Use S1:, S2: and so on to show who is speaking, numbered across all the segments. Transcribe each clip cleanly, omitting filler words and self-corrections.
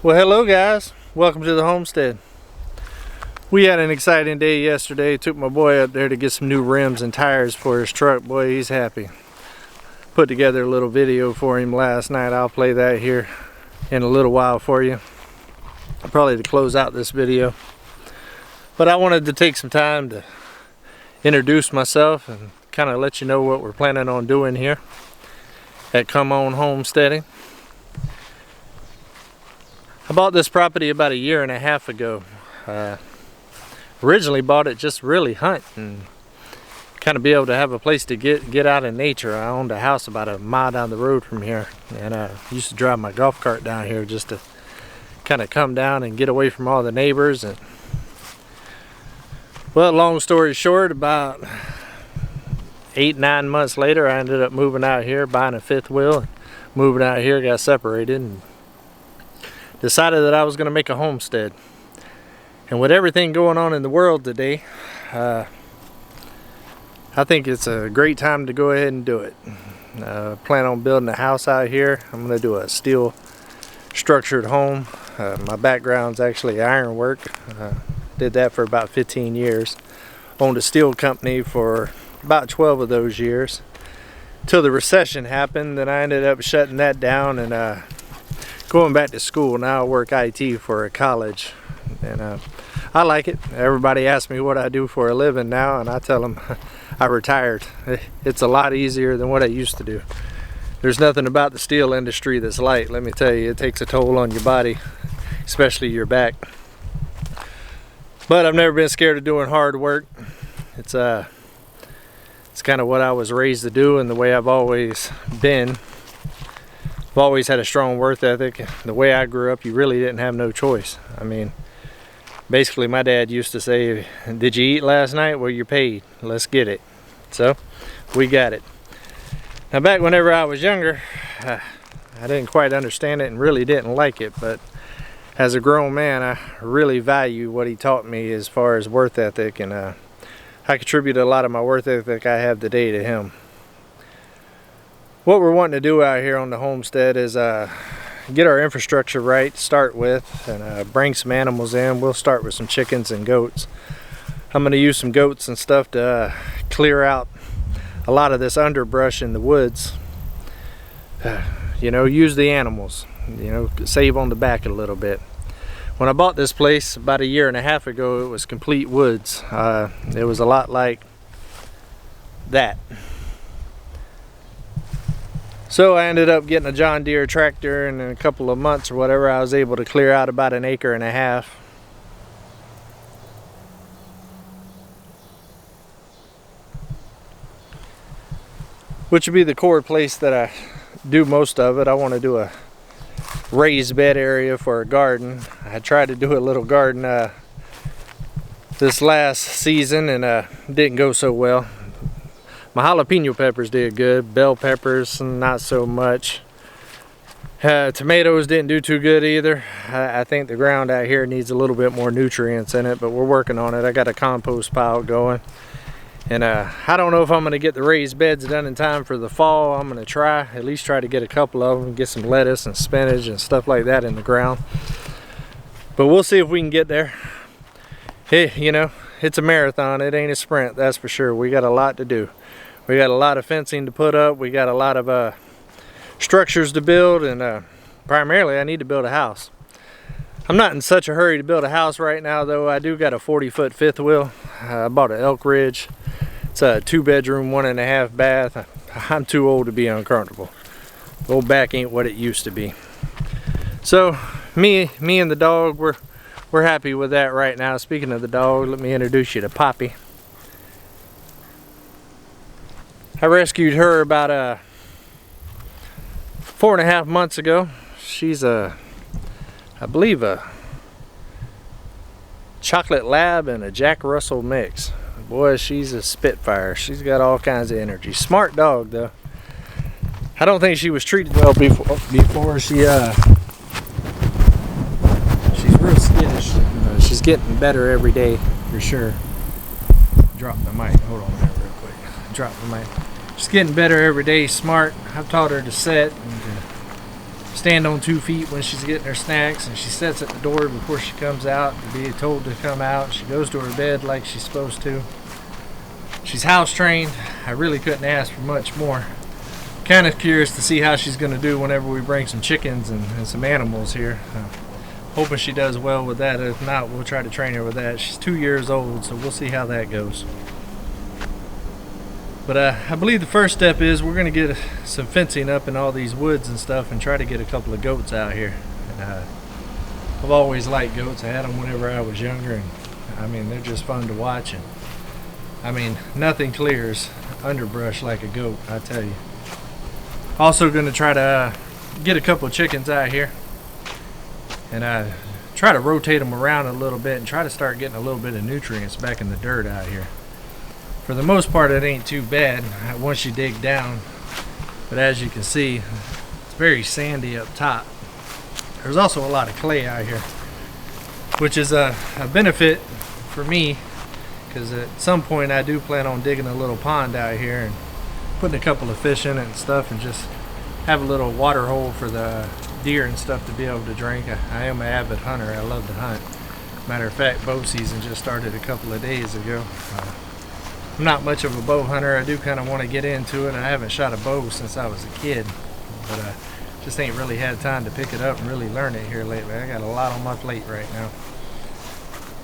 S1: Well, hello guys, welcome to the homestead. We had an exciting day yesterday. Took my boy up there to get some new rims and tires for his truck. Boy, he's happy. Put together a little video for him last night. I'll play that here in a little while for you, probably to close out this video. But I wanted to take some time to introduce myself and kind of let you know what we're planning on doing here at Come On Homesteading. I bought this property about 1.5 years ago. Originally bought it just really hunt and kind of be able to have a place to get out in nature. I owned a house about 1 mile down the road from here, and I used to drive my golf cart down here just to kind of come down and get away from all the neighbors. And well, long story short, about 8-9 months later, I ended up moving out here, buying a fifth wheel, and moving out here, got separated, and decided that I was going to make a homestead. And with everything going on in the world today, I think it's a great time to go ahead and do it. Plan on building a house out here. I'm going to do a steel structured home. My background's actually ironwork. Did that for about 15 years. Owned a steel company for about 12 of those years. Till the recession happened, and I ended up shutting that down and going back to school. Now I work IT for a college, and I like it. Everybody asks me what I do for a living now, and I tell them I retired. It's a lot easier than what I used to do. There's nothing about the steel industry that's light. Let me tell you, it takes a toll on your body, especially your back. But I've never been scared of doing hard work. It's kind of what I was raised to do, and the way I've always been. I've always had a strong work ethic. The way I grew up, you really didn't have no choice. I mean, basically my dad used to say, did you eat last night? Well, you're paid. Let's get it. So we got it. Now, back whenever I was younger, I didn't quite understand it and really didn't like it, but as a grown man, I really value what he taught me as far as work ethic, and I contribute a lot of my work ethic I have today to him. What we're wanting to do out here on the homestead is get our infrastructure right to start with, and bring some animals in. We'll start with some chickens and goats. I'm going to use some goats and stuff to clear out a lot of this underbrush in the woods. You know, use the animals, you know, save on the back a little bit. When I bought this place about 1.5 years ago, it was complete woods. It was a lot like that. So I ended up getting a John Deere tractor, and in a couple of months or whatever, I was able to clear out about 1.5 acres. Which would be the core place that I do most of it. I want to do a raised bed area for a garden. I tried to do a little garden this last season, and didn't go so well. My jalapeno peppers did good. Bell peppers, not so much. Tomatoes didn't do too good either. I think the ground out here needs a little bit more nutrients in it, but we're working on it. I got a compost pile going. And I don't know if I'm going to get the raised beds done in time for the fall. I'm going to at least try to get a couple of them, get some lettuce and spinach and stuff like that in the ground. But we'll see if we can get there. Hey, you know, it's a marathon. It ain't a sprint, that's for sure. We got a lot to do. We got a lot of fencing to put up. We got a lot of structures to build, and primarily I need to build a house. I'm not in such a hurry to build a house right now, though. I do got a 40-foot fifth wheel. I bought an Elk Ridge. It's a 2-bedroom, 1.5 bath. I'm too old to be uncomfortable. The old back ain't what it used to be. So me and the dog, we're happy with that right now. Speaking of the dog, let me introduce you to Poppy. I rescued her about 4.5 months ago. She's I believe a chocolate lab and a Jack Russell mix. Boy, she's a spitfire. She's got all kinds of energy. Smart dog, though. I don't think she was treated well before she's real skittish. She's getting better every day, for sure. Drop the mic. Hold on there real quick. Drop the mic. She's getting better every day. Smart. I've taught her to sit and to stand on 2 feet when she's getting her snacks, and she sits at the door before she comes out to be told to come out. She goes to her bed like she's supposed to. She's house trained. I really couldn't ask for much more. Kind of curious to see how she's going to do whenever we bring some chickens and some animals here. Hoping she does well with that. If not, we'll try to train her with that. She's 2 years old, so we'll see how that goes. But I believe the first step is we're going to get some fencing up in all these woods and stuff and try to get a couple of goats out here. I've always liked goats. I had them whenever I was younger, and I mean, they're just fun to watch. And I mean, nothing clears underbrush like a goat, I tell you. Also going to try to get a couple of chickens out here and try to rotate them around a little bit and try to start getting a little bit of nutrients back in the dirt out here. For the most part, it ain't too bad once you dig down, but as you can see, it's very sandy up top. There's also a lot of clay out here, which is a benefit for me, because at some point I do plan on digging a little pond out here and putting a couple of fish in it and stuff, and just have a little water hole for the deer and stuff to be able to drink. I am an avid hunter. I love to hunt. Matter of fact, bow season just started a couple of days ago. I'm not much of a bow hunter. I do kind of want to get into it. I haven't shot a bow since I was a kid, but just ain't really had time to pick it up and really learn it here lately. I got a lot on my plate right now.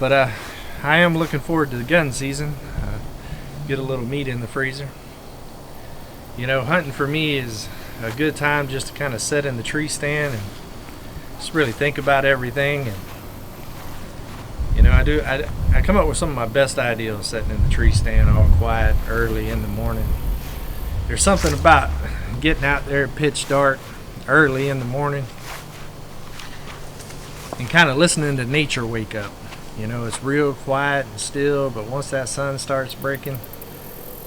S1: But I am looking forward to the gun season. Get a little meat in the freezer. You know, hunting for me is a good time just to kind of sit in the tree stand and just really think about everything. And you know, I come up with some of my best ideas sitting in the tree stand all quiet early in the morning. There's something about getting out there pitch dark early in the morning and kind of listening to nature wake up. You know, it's real quiet and still, but once that sun starts breaking,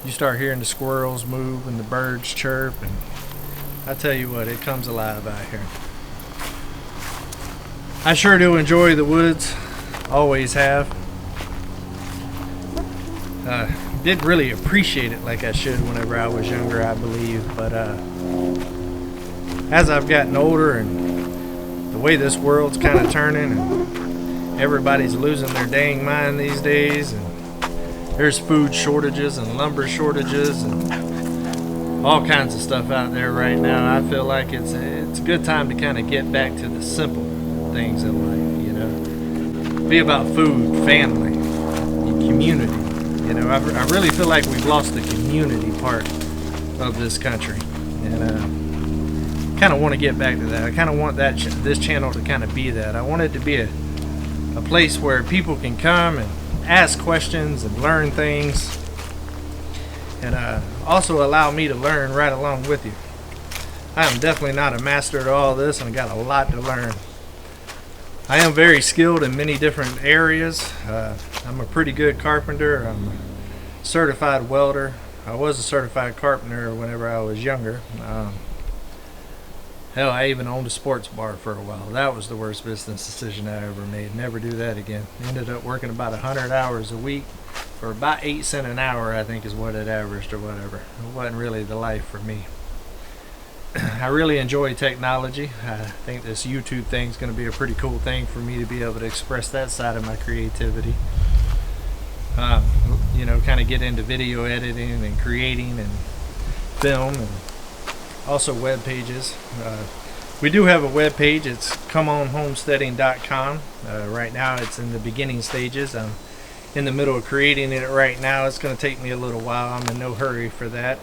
S1: you start hearing the squirrels move and the birds chirp, and I tell you what, it comes alive out here. I sure do enjoy the woods, always have. Didn't really appreciate it like I should whenever I was younger, I believe, but as I've gotten older and the way this world's kind of turning and everybody's losing their dang mind these days, and there's food shortages and lumber shortages and all kinds of stuff out there right now, I feel like it's a good time to kind of get back to the simple things in life, you know. Be about food, family, community. You know, I really feel like we've lost the community part of this country, and kind of want to get back to that. I kind of want this channel to kind of be that. I want it to be a place where people can come and ask questions and learn things, and also allow me to learn right along with you. I am definitely not a master at all this, and I got a lot to learn. I am very skilled in many different areas. I'm a pretty good carpenter. I'm a certified welder. I was a certified carpenter whenever I was younger. Hell, I even owned a sports bar for a while. That was the worst business decision I ever made. Never do that again. Ended up working about 100 hours a week for about 8 cents an hour, I think is what it averaged or whatever. It wasn't really the life for me. I really enjoy technology. I think this YouTube thing is going to be a pretty cool thing for me to be able to express that side of my creativity. You know, kind of get into video editing and creating and film, and also web pages. We do have a web page. It's comeonhomesteading.com. Right now it's in the beginning stages. I'm in the middle of creating it right now. It's going to take me a little while. I'm in no hurry for that.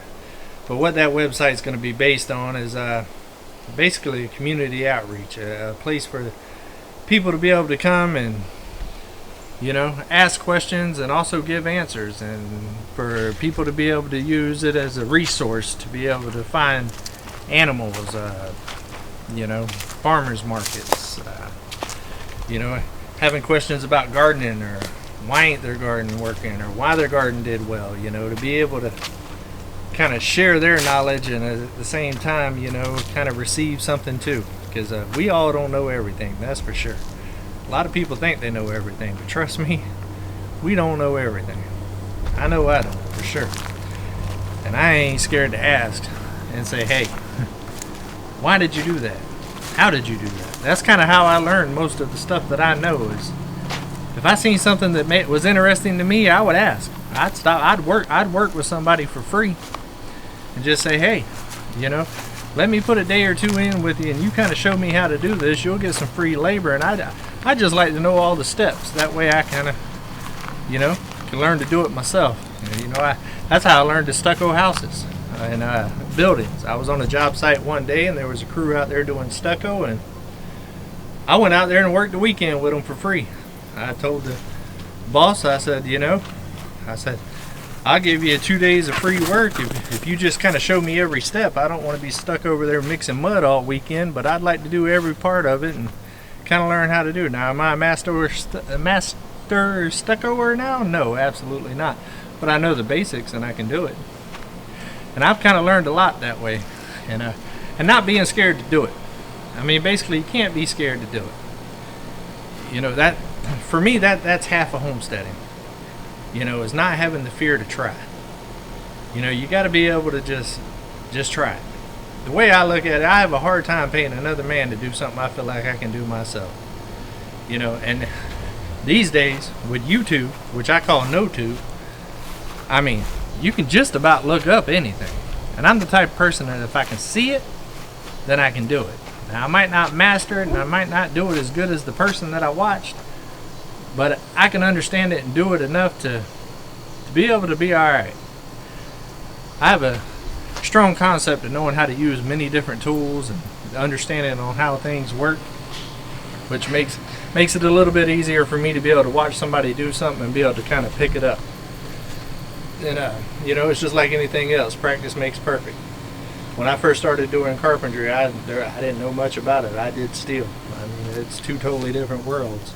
S1: But what that website is going to be based on is basically a community outreach, a place for people to be able to come and, you know, ask questions and also give answers, and for people to be able to use it as a resource to be able to find animals, you know, farmers markets, you know, having questions about gardening, or why ain't their garden working, or why their garden did well, you know, to be able to kind of share their knowledge and at the same time, you know, kind of receive something too, because we all don't know everything, that's for sure. A lot of people think they know everything, but trust me, we don't know everything. I know I don't, for sure. And I ain't scared to ask and say, hey, why did you do that? how did you do that? That's kind of how I learned most of the stuff that I know. Is if I seen something that was interesting to me, I would ask. I'd stop. I'd work with somebody for free and just say, hey, you know, let me put a day or two in with you, and you kind of show me how to do this. You'll get some free labor, and I just like to know all the steps. That way, I kind of, you know, can learn to do it myself. You know, that's how I learned to stucco houses and buildings. I was on a job site one day, and there was a crew out there doing stucco, and I went out there and worked the weekend with them for free. I told the boss, I said, you know, I'll give you 2 days of free work if you just kind of show me every step. I don't want to be stuck over there mixing mud all weekend, but I'd like to do every part of it and kind of learn how to do it. Now, am I a master stuccoer now? No, absolutely not. But I know the basics and I can do it. And I've kind of learned a lot that way, and not being scared to do it. I mean, basically, you can't be scared to do it. You know, that for me, that's half of homesteading. You know, is not having the fear to try. You know, you got to be able to just try it. The way I look at it, I have a hard time paying another man to do something I feel like I can do myself. You know, and these days with YouTube, which I call NoTube, I mean, you can just about look up anything. And I'm the type of person that if I can see it, then I can do it. Now, I might not master it, and I might not do it as good as the person that I watched, but I can understand it and do it enough to be able to be alright. I have a strong concept of knowing how to use many different tools and understanding on how things work, which makes it a little bit easier for me to be able to watch somebody do something and be able to kind of pick it up. And you know, it's just like anything else. Practice makes perfect. When I first started doing carpentry, I didn't know much about it. I did steel. I mean, it's two totally different worlds.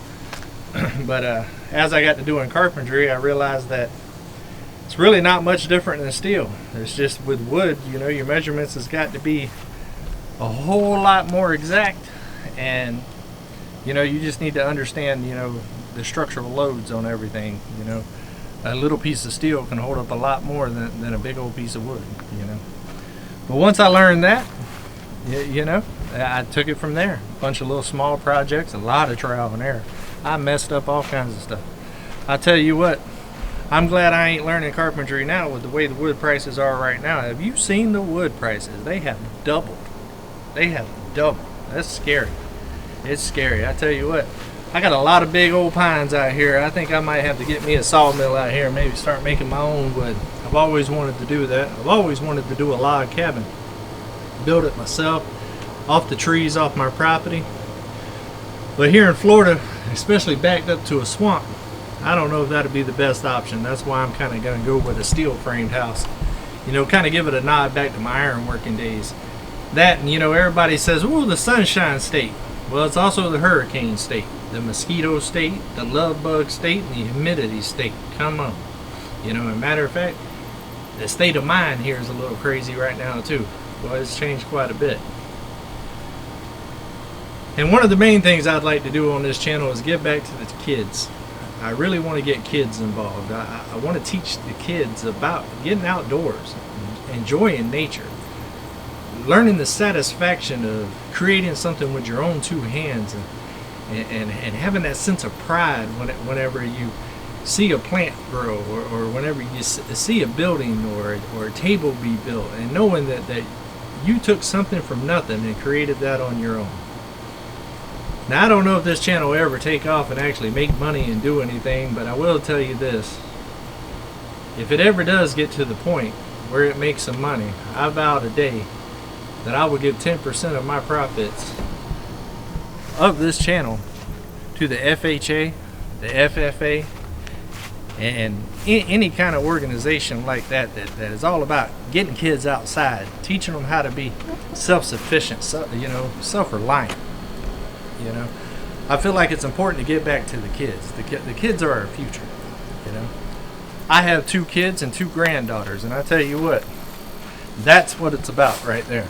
S1: But as I got to doing carpentry, I realized that it's really not much different than steel. It's just with wood, you know, your measurements has got to be a whole lot more exact, and you know, you just need to understand, you know, the structural loads on everything. You know, a little piece of steel can hold up a lot more than a big old piece of wood, you know. But once I learned that, you know, I took it from there. A bunch of little small projects, a lot of trial and error. I messed up all kinds of stuff. I tell you what, I'm glad I ain't learning carpentry now with the way the wood prices are right now. Have you seen the wood prices? They have doubled. They have doubled. That's scary. It's scary. I tell you what, I got a lot of big old pines out here. I think I might have to get me a sawmill out here and maybe start making my own wood. I've always wanted to do that. I've always wanted to do a log cabin. Build it myself, off the trees off my property. But here in Florida, especially backed up to a swamp, I don't know if that'd be the best option. That's why I'm kind of going to go with a steel framed house. You know, kind of give it a nod back to my iron working days. That, and you know, everybody says, oh, the sunshine state. Well, it's also the hurricane state, the mosquito state, the love bug state, and the humidity state. Come on. You know, as a matter of fact, the state of mind here is a little crazy right now too. Well, it's changed quite a bit. And one of the main things I'd like to do on this channel is give back to the kids. I really want to get kids involved. I want to teach the kids about getting outdoors, enjoying nature, learning the satisfaction of creating something with your own two hands, and having that sense of pride whenever you see a plant grow, or whenever you see a building or a table be built, and knowing that you took something from nothing and created that on your own. Now, I don't know if this channel will ever take off and actually make money and do anything, but I will tell you this. If it ever does get to the point where it makes some money, I vow today that I will give 10% of my profits of this channel to the FHA, the FFA, and any kind of organization like that is all about getting kids outside, teaching them how to be self-sufficient, you know, self-reliant. You know, I feel like it's important to get back to the kids. The kids are our future. You know, I have 2 kids and 2 granddaughters, and I tell you what, that's what it's about right there.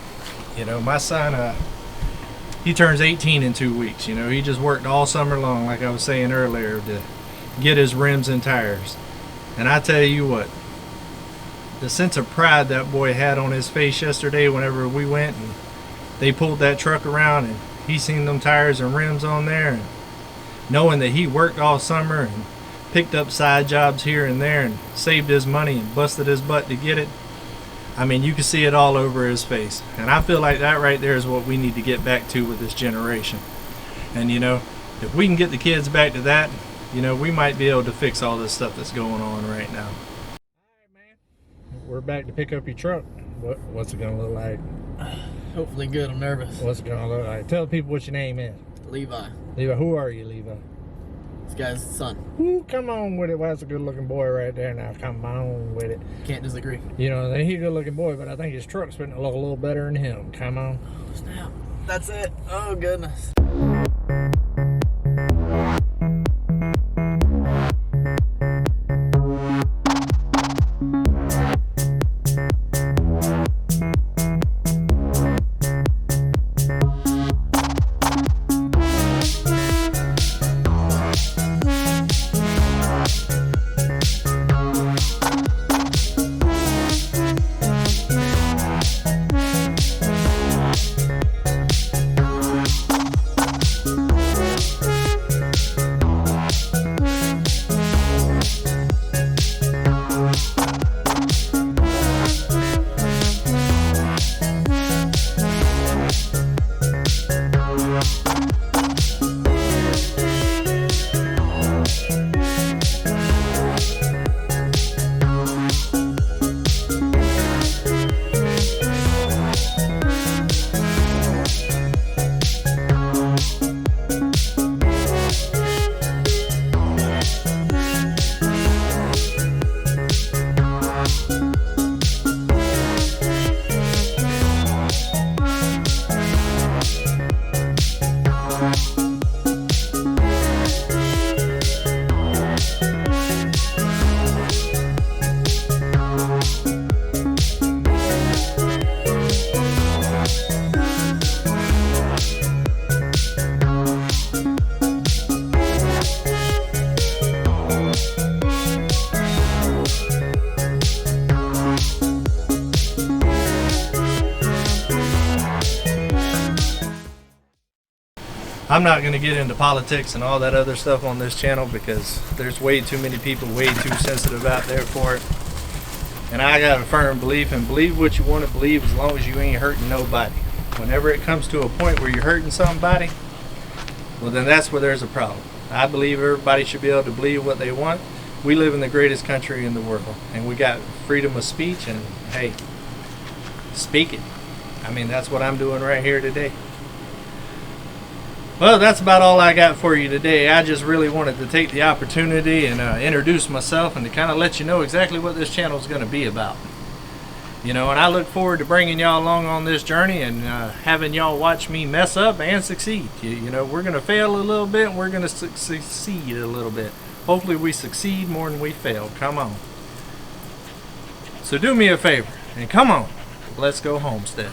S1: You know, my son, he turns 18 in 2 weeks. You know, he just worked all summer long, like I was saying earlier, to get his rims and tires. And I tell you what, the sense of pride that boy had on his face yesterday whenever we went and they pulled that truck around and He's seen them tires and rims on there, and knowing that he worked all summer and picked up side jobs here and there and saved his money and busted his butt to get it. I mean, you can see it all over his face. And I feel like that right there is what we need to get back to with this generation. And you know, if we can get the kids back to that, you know, we might be able to fix all this stuff that's going on right now. Alright, man. We're back to pick up your truck. What's it gonna look like?
S2: Hopefully good. I'm nervous.
S1: What's it gonna look like? Tell people what your name is.
S2: Levi.
S1: Levi, who are you, Levi?
S2: This guy's son.
S1: Ooh, come on with it. Well, that's a good looking boy right there now. Come on with it.
S2: Can't disagree.
S1: You know, he's a good looking boy, but I think his truck's fitting to look a little better than him. Come on.
S2: Oh, snap. That's it. Oh, goodness.
S1: I'm not going to get into politics and all that other stuff on this channel because there's way too many people way too sensitive out there for it. And I got a firm belief, and believe what you want to believe as long as you ain't hurting nobody. Whenever it comes to a point where you're hurting somebody, well then that's where there's a problem. I believe everybody should be able to believe what they want. We live in the greatest country in the world, and we got freedom of speech, and hey, speak it. I mean, that's what I'm doing right here today. Well, that's about all I got for you today. I just really wanted to take the opportunity and introduce myself and to kind of let you know exactly what this channel is going to be about. You know, and I look forward to bringing y'all along on this journey and having y'all watch me mess up and succeed. You know, we're going to fail a little bit and we're going to succeed a little bit. Hopefully we succeed more than we fail. Come on. So do me a favor and come on. Let's go homestead.